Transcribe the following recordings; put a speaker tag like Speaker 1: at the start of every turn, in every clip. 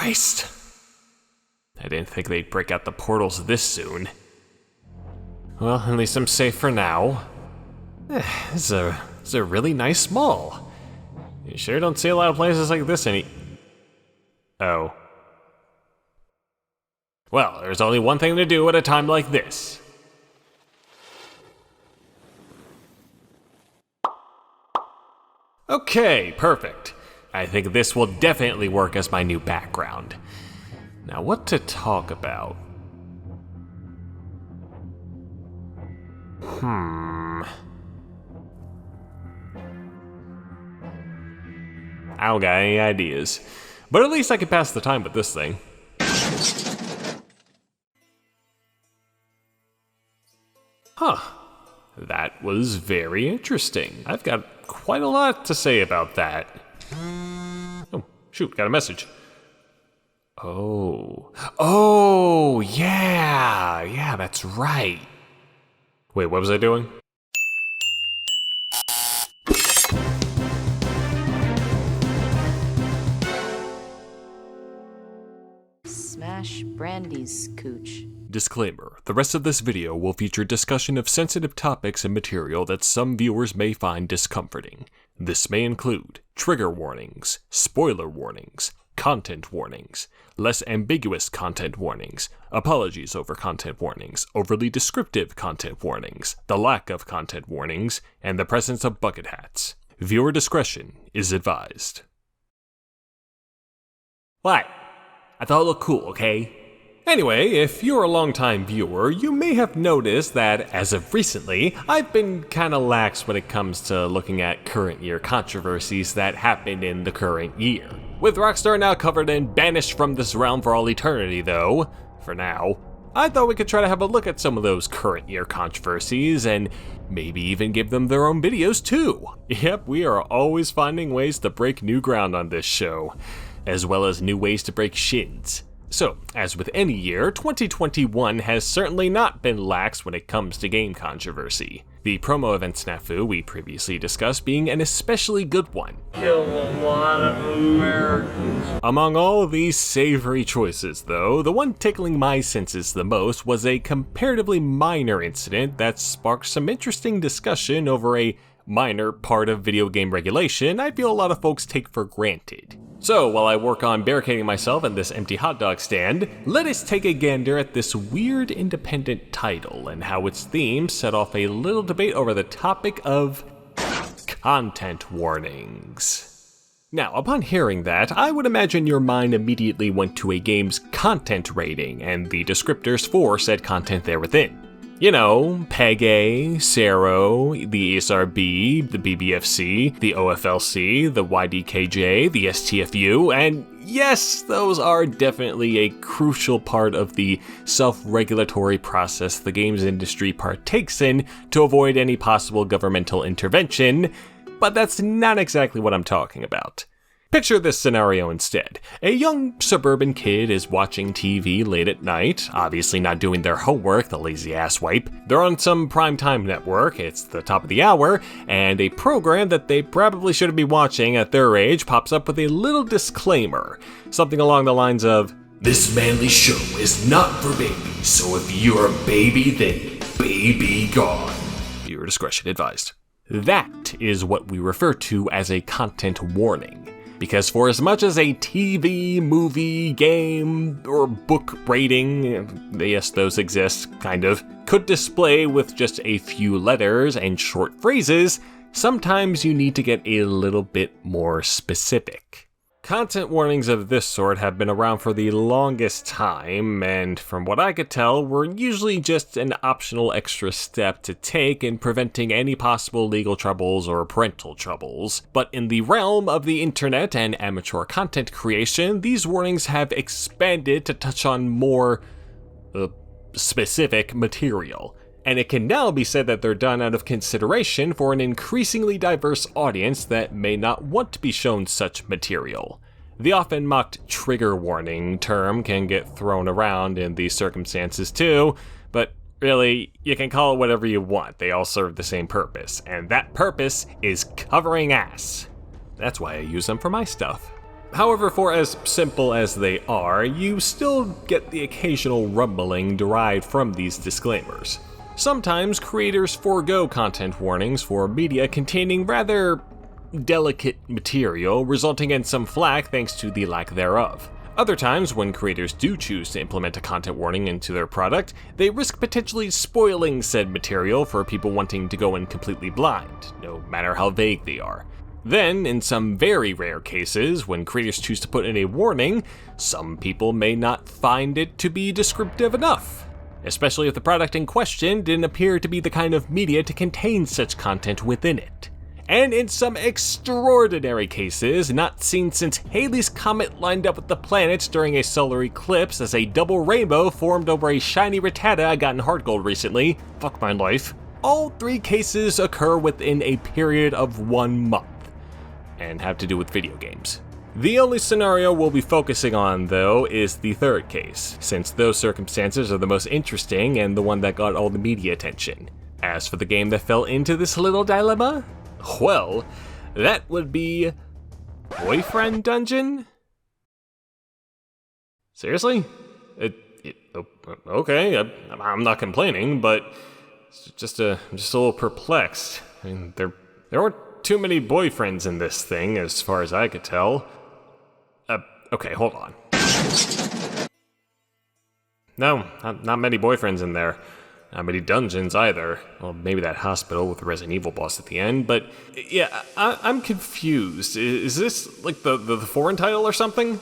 Speaker 1: Christ. I didn't think they'd break out the portals this soon. Well, at least I'm safe for now. It's a really nice mall. You sure don't see a lot of places like this Oh. Well, there's only one thing to do at a time like this. Okay, perfect. I think this will definitely work as my new background. Now, what to talk about? I don't got any ideas. But at least I can pass the time with this thing. Huh. That was very interesting. I've got quite a lot to say about that. Oh, shoot, got a message. Oh, yeah, that's right. Wait, what was I doing?
Speaker 2: Smash Brandy's cooch.
Speaker 1: Disclaimer, the rest of this video will feature discussion of sensitive topics and material that some viewers may find discomforting. This may include trigger warnings, spoiler warnings, content warnings, less ambiguous content warnings, apologies over content warnings, overly descriptive content warnings, the lack of content warnings, and the presence of bucket hats. Viewer discretion is advised. What? I thought it looked cool, okay? Anyway, if you're a longtime viewer, you may have noticed that, as of recently, I've been kinda lax when it comes to looking at current year controversies that happened in the current year. With Rockstar now covered and banished from this realm for all eternity though, for now, I thought we could try to have a look at some of those current year controversies and maybe even give them their own videos too. Yep, we are always finding ways to break new ground on this show, as well as new ways to break shins. So, as with any year, 2021 has certainly not been lax when it comes to game controversy. The promo event snafu we previously discussed being an especially good one.
Speaker 3: Kill a lot of Americans.
Speaker 1: Among all these savory choices, though, the one tickling my senses the most was a comparatively minor incident that sparked some interesting discussion over a minor part of video game regulation I feel a lot of folks take for granted. So, while I work on barricading myself in this empty hot dog stand, let us take a gander at this weird independent title and how its theme set off a little debate over the topic of content warnings. Now, upon hearing that, I would imagine your mind immediately went to a game's content rating and the descriptors for said content there within. You know, PEGA, SARO, the ESRB, the BBFC, the OFLC, the YDKJ, the STFU, and yes, those are definitely a crucial part of the self-regulatory process the games industry partakes in to avoid any possible governmental intervention, but that's not exactly what I'm talking about. Picture this scenario instead. A young suburban kid is watching TV late at night, obviously not doing their homework, the lazy asswipe. They're on some primetime network, it's the top of the hour, and a program that they probably shouldn't be watching at their age pops up with a little disclaimer. Something along the lines of, "This manly show is not for babies, so if you're a baby, then baby gone. Viewer discretion advised." That is what we refer to as a content warning. Because for as much as a TV, movie, game, or book rating, yes, those exist, kind of, could display with just a few letters and short phrases, sometimes you need to get a little bit more specific. Content warnings of this sort have been around for the longest time, and from what I could tell, were usually just an optional extra step to take in preventing any possible legal troubles or parental troubles. But in the realm of the internet and amateur content creation, these warnings have expanded to touch on more specific material. And it can now be said that they're done out of consideration for an increasingly diverse audience that may not want to be shown such material. The often mocked trigger warning term can get thrown around in these circumstances too, but really, you can call it whatever you want, they all serve the same purpose, and that purpose is covering ass. That's why I use them for my stuff. However, for as simple as they are, you still get the occasional rumbling derived from these disclaimers. Sometimes creators forego content warnings for media containing rather delicate material, resulting in some flack thanks to the lack thereof. Other times, when creators do choose to implement a content warning into their product, they risk potentially spoiling said material for people wanting to go in completely blind, no matter how vague they are. Then, in some very rare cases, when creators choose to put in a warning, some people may not find it to be descriptive enough, especially if the product in question didn't appear to be the kind of media to contain such content within it. And in some extraordinary cases, not seen since Halley's Comet lined up with the planets during a solar eclipse as a double rainbow formed over a shiny Rattata I got in Heart Gold recently, fuck my life, all 3 cases occur within a period of 1 month, and have to do with video games. The only scenario we'll be focusing on, though, is the 3rd case, since those circumstances are the most interesting and the one that got all the media attention. As for the game that fell into this little dilemma, well, that would be Boyfriend Dungeon? Seriously? Okay, I'm not complaining, but I'm just a little perplexed. I mean, there weren't too many boyfriends in this thing, as far as I could tell. Okay, hold on. No, not many boyfriends in there. Not many dungeons either. Well, maybe that hospital with the Resident Evil boss at the end, but yeah, I'm confused. Is this like the foreign title or something?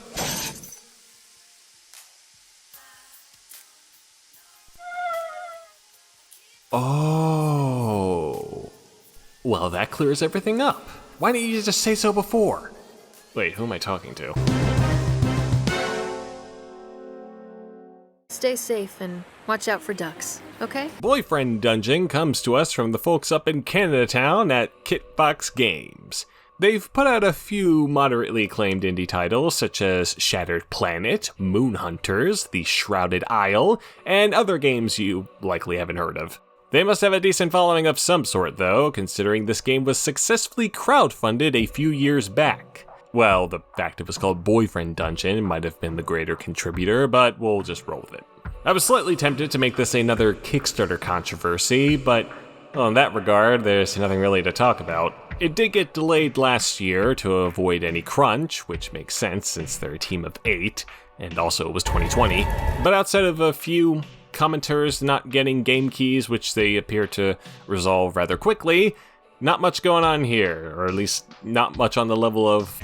Speaker 1: Oh. Well, that clears everything up. Why didn't you just say so before? Wait, who am I talking to?
Speaker 4: Stay safe and watch out for ducks, okay?
Speaker 1: Boyfriend Dungeon comes to us from the folks up in Canada Town at Kitbox Games. They've put out a few moderately acclaimed indie titles such as Shattered Planet, Moon Hunters, The Shrouded Isle, and other games you likely haven't heard of. They must have a decent following of some sort though, considering this game was successfully crowdfunded a few years back. Well, the fact it was called Boyfriend Dungeon might have been the greater contributor, but we'll just roll with it. I was slightly tempted to make this another Kickstarter controversy, but well, in that regard, there's nothing really to talk about. It did get delayed last year to avoid any crunch, which makes sense since they're a team of 8, and also it was 2020. But outside of a few commenters not getting game keys, which they appear to resolve rather quickly, not much going on here, or at least not much on the level of...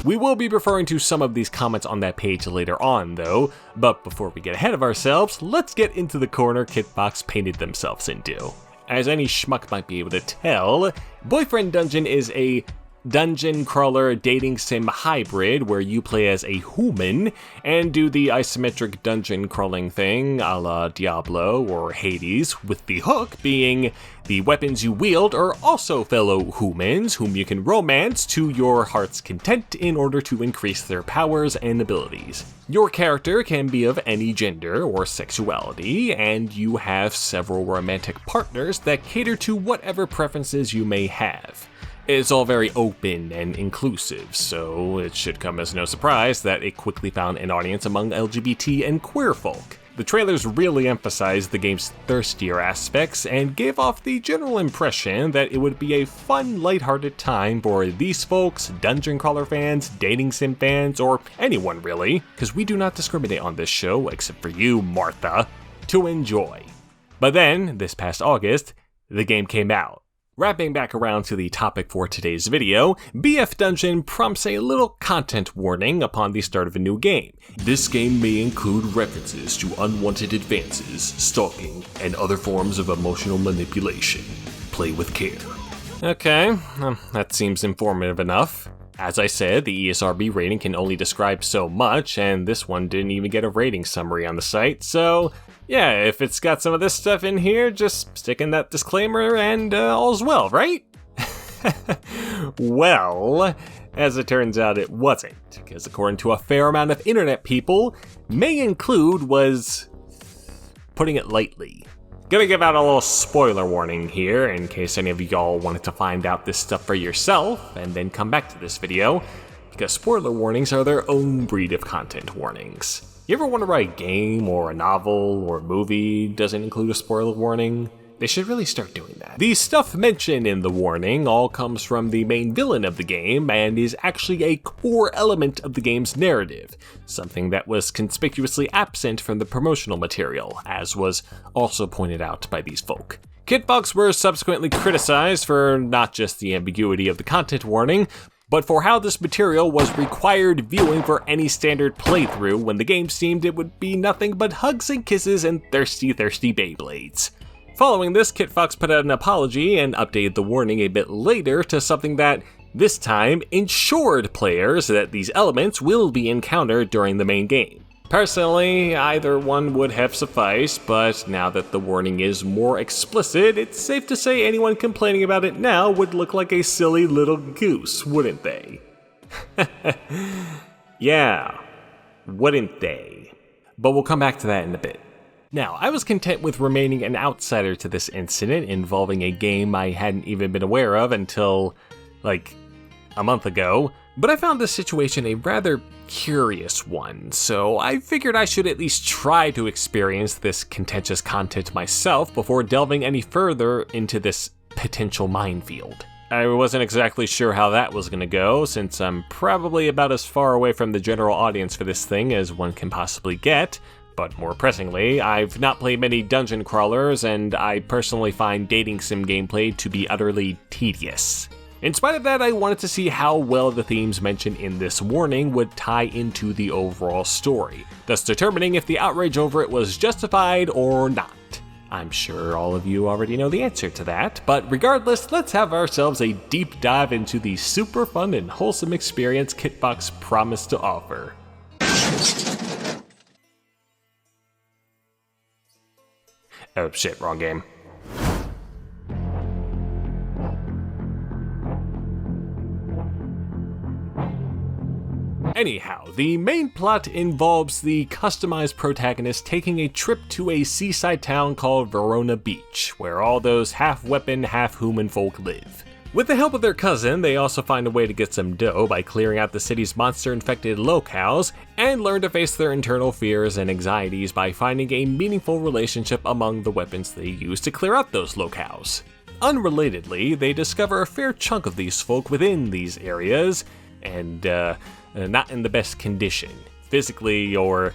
Speaker 1: We will be referring to some of these comments on that page later on though, but before we get ahead of ourselves, let's get into the corner Kitbox painted themselves into. As any schmuck might be able to tell, Boyfriend Dungeon is a dungeon crawler dating sim hybrid where you play as a human and do the isometric dungeon crawling thing a la Diablo or Hades, with the hook being the weapons you wield are also fellow humans whom you can romance to your heart's content in order to increase their powers and abilities. Your character can be of any gender or sexuality, and you have several romantic partners that cater to whatever preferences you may have. It's all very open and inclusive, so it should come as no surprise that it quickly found an audience among LGBT and queer folk. The trailers really emphasized the game's thirstier aspects and gave off the general impression that it would be a fun, lighthearted time for these folks, dungeon crawler fans, dating sim fans, or anyone really, because we do not discriminate on this show, except for you, Martha, to enjoy. But then, this past August, the game came out. Wrapping back around to the topic for today's video, BF Dungeon prompts a little content warning upon the start of a new game. This game may include references to unwanted advances, stalking, and other forms of emotional manipulation. Play with care. Okay, that seems informative enough. As I said, the ESRB rating can only describe so much, and this one didn't even get a rating summary on the site, so yeah, if it's got some of this stuff in here, just stick in that disclaimer and all's well, right? Well, as it turns out it wasn't, because according to a fair amount of internet people, may include was, putting it lightly, Gonna give out a little spoiler warning here in case any of y'all wanted to find out this stuff for yourself and then come back to this video, because spoiler warnings are their own breed of content warnings. You ever wonder why a game or a novel or a movie doesn't include a spoiler warning? They should really start doing that. The stuff mentioned in the warning all comes from the main villain of the game and is actually a core element of the game's narrative, something that was conspicuously absent from the promotional material, as was also pointed out by these folk. Kitbox were subsequently criticized for not just the ambiguity of the content warning, but for how this material was required viewing for any standard playthrough when the game seemed it would be nothing but hugs and kisses and thirsty Beyblades. Following this, Kitfox put out an apology and updated the warning a bit later to something that, this time, ensured players that these elements will be encountered during the main game. Personally, either one would have sufficed, but now that the warning is more explicit, it's safe to say anyone complaining about it now would look like a silly little goose, wouldn't they? Yeah, wouldn't they? But we'll come back to that in a bit. Now, I was content with remaining an outsider to this incident involving a game I hadn't even been aware of until, like, a month ago, but I found this situation a rather curious one, so I figured I should at least try to experience this contentious content myself before delving any further into this potential minefield. I wasn't exactly sure how that was gonna go, since I'm probably about as far away from the general audience for this thing as one can possibly get. But more pressingly, I've not played many dungeon crawlers, and I personally find dating sim gameplay to be utterly tedious. In spite of that, I wanted to see how well the themes mentioned in this warning would tie into the overall story, thus determining if the outrage over it was justified or not. I'm sure all of you already know the answer to that, but regardless, let's have ourselves a deep dive into the super fun and wholesome experience Kitbox promised to offer. Oh shit, wrong game. Anyhow, the main plot involves the customized protagonist taking a trip to a seaside town called Verona Beach, where all those half-weapon, half-human folk live. With the help of their cousin, they also find a way to get some dough by clearing out the city's monster-infected locales, and learn to face their internal fears and anxieties by finding a meaningful relationship among the weapons they use to clear out those locales. Unrelatedly, they discover a fair chunk of these folk within these areas, and not in the best condition, physically or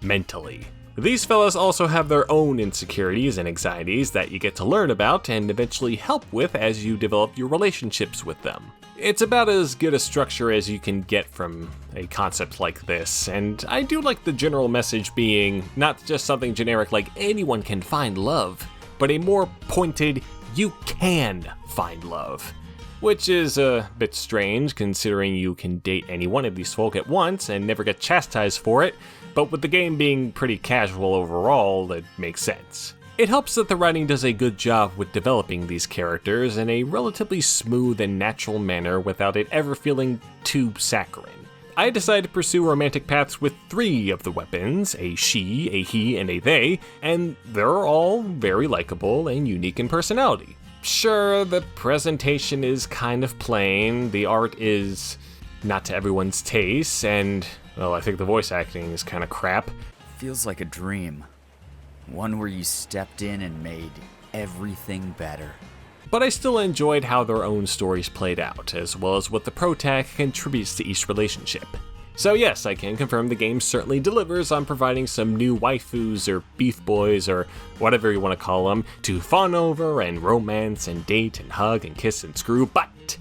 Speaker 1: mentally. These fellas also have their own insecurities and anxieties that you get to learn about and eventually help with as you develop your relationships with them. It's about as good a structure as you can get from a concept like this, and I do like the general message being not just something generic like anyone can find love, but a more pointed, you can find love. Which is a bit strange considering you can date any one of these folk at once and never get chastised for it, but with the game being pretty casual overall, it makes sense. It helps that the writing does a good job with developing these characters in a relatively smooth and natural manner without it ever feeling too saccharine. I decided to pursue romantic paths with 3 of the weapons, a she, a he, and a they, and they're all very likable and unique in personality. Sure, the presentation is kind of plain, the art is not to everyone's taste, and, well, I think the voice acting is kind of crap.
Speaker 5: Feels like a dream. One where you stepped in and made everything better.
Speaker 1: But I still enjoyed how their own stories played out, as well as what the protag contributes to each relationship. So yes, I can confirm the game certainly delivers on providing some new waifus or beef boys or whatever you want to call them to fawn over and romance and date and hug and kiss and screw, but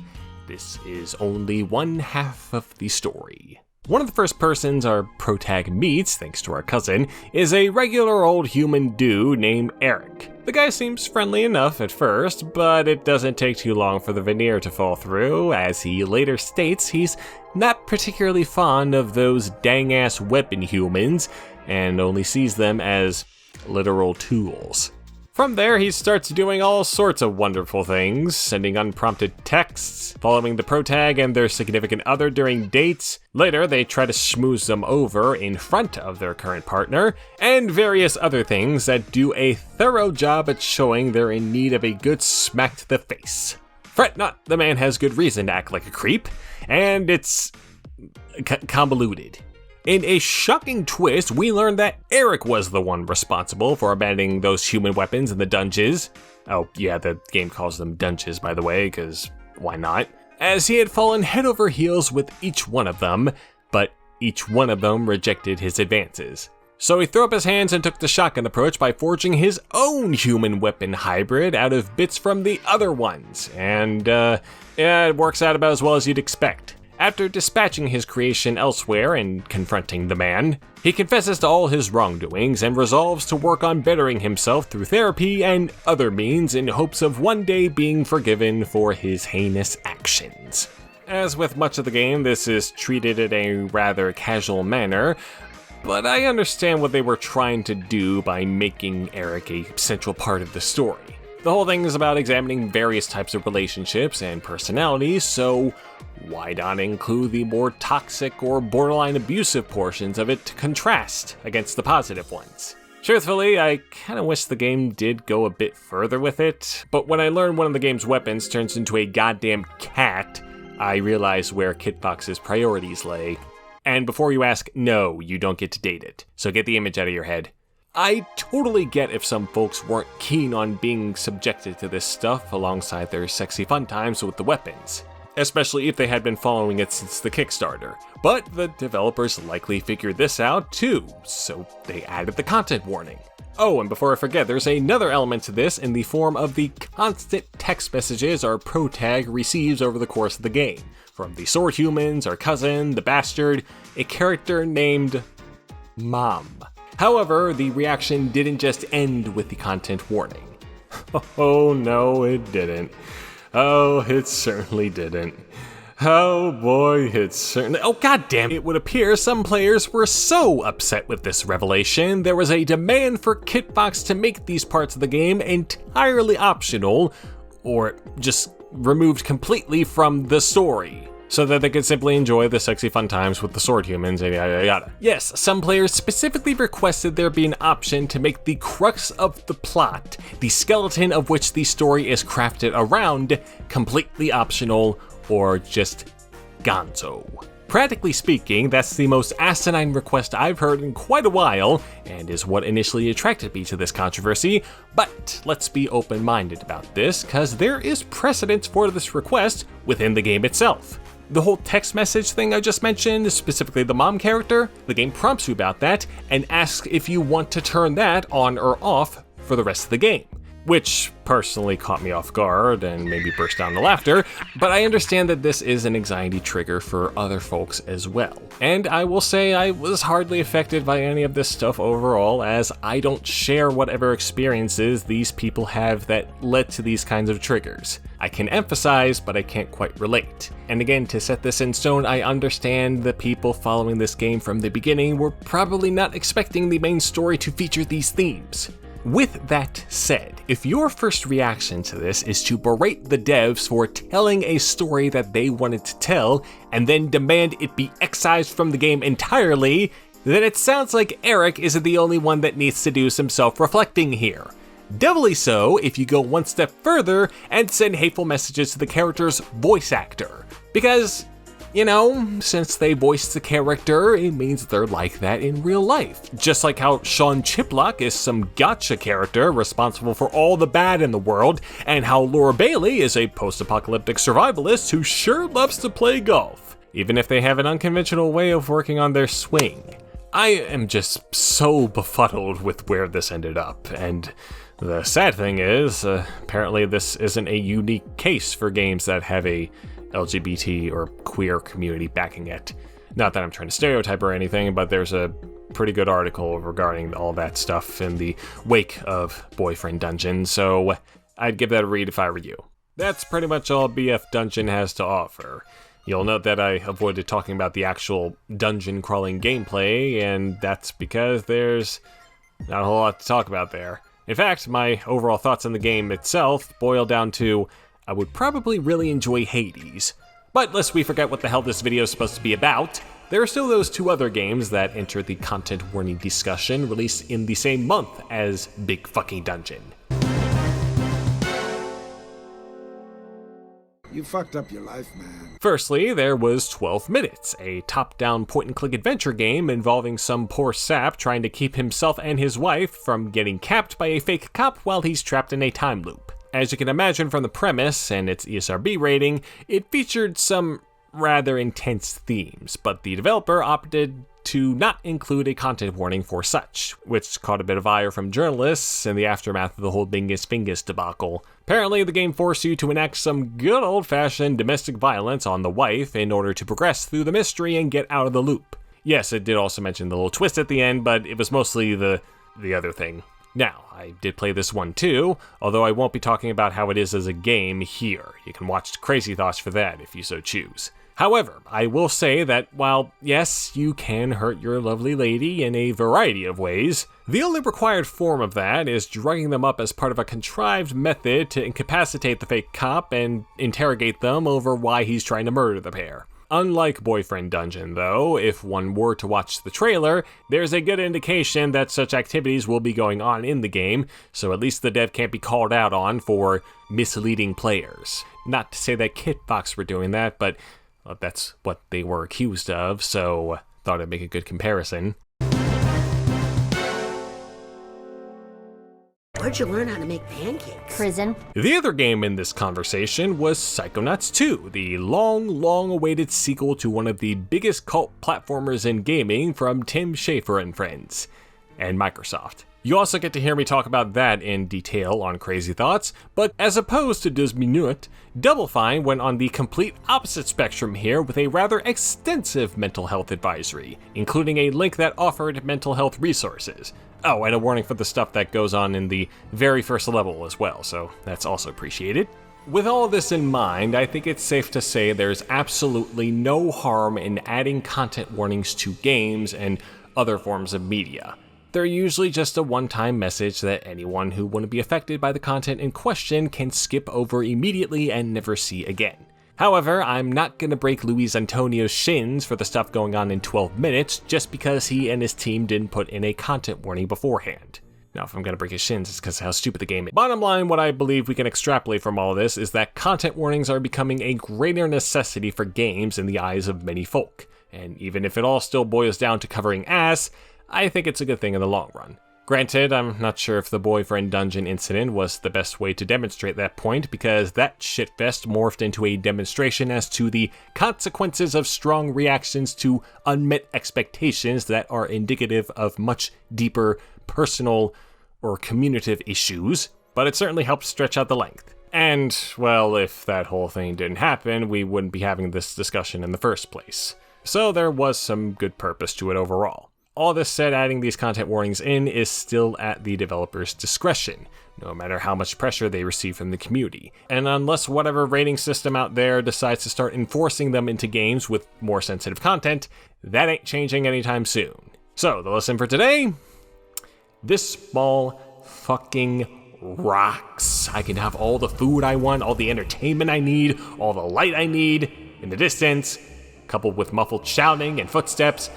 Speaker 1: this is only one half of the story. One of the first persons our protag meets, thanks to our cousin, is a regular old human dude named Eric. The guy seems friendly enough at first, but it doesn't take too long for the veneer to fall through, as he later states he's not particularly fond of those dang-ass weapon humans, and only sees them as literal tools. From there, he starts doing all sorts of wonderful things, sending unprompted texts, following the protag and their significant other during dates. Later, they try to schmooze them over in front of their current partner, and various other things that do a thorough job at showing they're in need of a good smack to the face. Fret not, the man has good reason to act like a creep, and it's convoluted. In a shocking twist, we learn that Eric was the one responsible for abandoning those human weapons in the dungeons. Oh yeah, the game calls them dungeons, by the way, because why not? As he had fallen head over heels with each one of them, but each one of them rejected his advances. So he threw up his hands and took the shotgun approach by forging his own human weapon hybrid out of bits from the other ones, and yeah, it works out about as well as you'd expect. After dispatching his creation elsewhere and confronting the man, he confesses to all his wrongdoings and resolves to work on bettering himself through therapy and other means in hopes of one day being forgiven for his heinous actions. As with much of the game, this is treated in a rather casual manner, but I understand what they were trying to do by making Eric a central part of the story. The whole thing is about examining various types of relationships and personalities, so why not include the more toxic or borderline abusive portions of it to contrast against the positive ones? Truthfully, I kinda wish the game did go a bit further with it, but when I learned one of the game's weapons turns into a goddamn cat, I realized where Kitfox's priorities lay. And before you ask, no, you don't get to date it, so get the image out of your head. I totally get if some folks weren't keen on being subjected to this stuff alongside their sexy fun times with the weapons, especially if they had been following it since the Kickstarter. But the developers likely figured this out too, so they added the content warning. Oh, and before I forget, there's another element to this in the form of the constant text messages our protag receives over the course of the game. From the sword humans, our cousin, the bastard, a character named Mom. However, the reaction didn't just end with the content warning. Oh no, it didn't. Oh, it certainly didn't. Oh boy, it certainly— oh goddamn! It would appear some players were so upset with this revelation, there was a demand for Kitfox to make these parts of the game entirely optional, or just removed completely from the story, so that they could simply enjoy the sexy fun times with the sword humans and yada yada. Yes, some players specifically requested there be an option to make the crux of the plot, the skeleton of which the story is crafted around, completely optional or just gonzo. Practically speaking, that's the most asinine request I've heard in quite a while, and is what initially attracted me to this controversy, but let's be open-minded about this, cause there is precedence for this request within the game itself. The whole text message thing I just mentioned, specifically the mom character, the game prompts you about that and asks if you want to turn that on or off for the rest of the game, which personally caught me off guard and made me burst down the laughter, but I understand that this is an anxiety trigger for other folks as well. And I will say I was hardly affected by any of this stuff overall, as I don't share whatever experiences these people have that led to these kinds of triggers. I can emphasize, but I can't quite relate. And again, to set this in stone, I understand the people following this game from the beginning were probably not expecting the main story to feature these themes. With that said, if your first reaction to this is to berate the devs for telling a story that they wanted to tell, and then demand it be excised from the game entirely, then it sounds like Eric isn't the only one that needs to do some self-reflecting here. Doubly so if you go one step further and send hateful messages to the character's voice actor. Because, you know, since they voiced the character, it means they're like that in real life. Just like how Sean Chiplock is some gotcha character responsible for all the bad in the world, and how Laura Bailey is a post-apocalyptic survivalist who sure loves to play golf, even if they have an unconventional way of working on their swing. I am just so befuddled with where this ended up, and the sad thing is, apparently this isn't a unique case for games that have a LGBT or queer community backing it. Not that I'm trying to stereotype or anything, but there's a pretty good article regarding all that stuff in the wake of Boyfriend Dungeon, so I'd give that a read if I were you. That's pretty much all BF Dungeon has to offer. You'll note that I avoided talking about the actual dungeon crawling gameplay, and that's because there's not a whole lot to talk about there. In fact, my overall thoughts on the game itself boil down to, I would probably really enjoy Hades. But lest we forget what the hell this video is supposed to be about, there are still those two other games that entered the content warning discussion released in the same month as Big Fucking Dungeon.
Speaker 6: You fucked up your life, man.
Speaker 1: Firstly, there was 12 Minutes, a top-down point-and-click adventure game involving some poor sap trying to keep himself and his wife from getting capped by a fake cop while he's trapped in a time loop. As you can imagine from the premise and its ESRB rating, it featured some rather intense themes, but the developer opted to not include a content warning for such, which caught a bit of ire from journalists in the aftermath of the whole Bingus Fingus debacle. Apparently, the game forced you to enact some good old-fashioned domestic violence on the wife in order to progress through the mystery and get out of the loop. Yes, it did also mention the little twist at the end, but it was mostly the other thing. Now, I did play this one too, although I won't be talking about how it is as a game here. You can watch Crazy Thoughts for that if you so choose. However, I will say that while, yes, you can hurt your lovely lady in a variety of ways, the only required form of that is drugging them up as part of a contrived method to incapacitate the fake cop and interrogate them over why he's trying to murder the pair. Unlike Boyfriend Dungeon, though, if one were to watch the trailer, there's a good indication that such activities will be going on in the game, so at least the dev can't be called out on for misleading players. Not to say that Kitbox were doing that, but that's what they were accused of, so thought I'd make a good comparison.
Speaker 7: Where'd you learn how to make pancakes?
Speaker 2: Prison.
Speaker 1: The other game in this conversation was Psychonauts 2, the long-awaited sequel to one of the biggest cult platformers in gaming from Tim Schafer and Friends, and Microsoft. You also get to hear me talk about that in detail on Crazy Thoughts, but as opposed to 2 Minutes, Double Fine went on the complete opposite spectrum here with a rather extensive mental health advisory, including a link that offered mental health resources. Oh, and a warning for the stuff that goes on in the very first level as well, so that's also appreciated. With all of this in mind, I think it's safe to say there's absolutely no harm in adding content warnings to games and other forms of media. They're usually just a one-time message that anyone who wouldn't be affected by the content in question can skip over immediately and never see again. However, I'm not gonna break Luis Antonio's shins for the stuff going on in 12 Minutes just because he and his team didn't put in a content warning beforehand. Now, if I'm gonna break his shins, it's because of how stupid the game is. Bottom line, what I believe we can extrapolate from all of this is that content warnings are becoming a greater necessity for games in the eyes of many folk. And even if it all still boils down to covering ass, I think it's a good thing in the long run. Granted, I'm not sure if the Boyfriend Dungeon incident was the best way to demonstrate that point, because that shitfest morphed into a demonstration as to the consequences of strong reactions to unmet expectations that are indicative of much deeper personal or communicative issues, but it certainly helps stretch out the length. And, well, if that whole thing didn't happen, we wouldn't be having this discussion in the first place. So there was some good purpose to it overall. All this said, adding these content warnings in is still at the developer's discretion, no matter how much pressure they receive from the community. And unless whatever rating system out there decides to start enforcing them into games with more sensitive content, that ain't changing anytime soon. So, the lesson for today? This ball fucking rocks. I can have all the food I want, all the entertainment I need, all the light I need in the distance, coupled with muffled shouting and footsteps.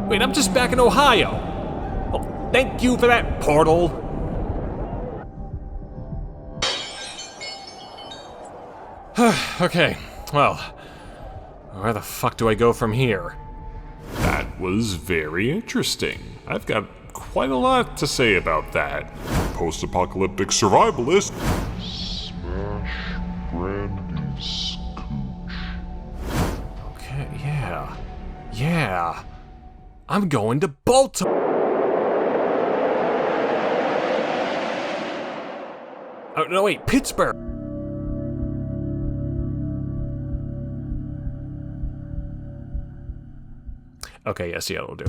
Speaker 1: Wait, I'm just back in Ohio. Oh, thank you for that, portal. Okay, well, where the fuck do I go from here?
Speaker 8: That was very interesting. I've got quite a lot to say about that. Post-apocalyptic survivalist. Smash Brandy's cooch.
Speaker 1: Okay, yeah. I'm going to Baltimore. Oh, no, wait, Pittsburgh. Okay, yes, yeah, it'll do.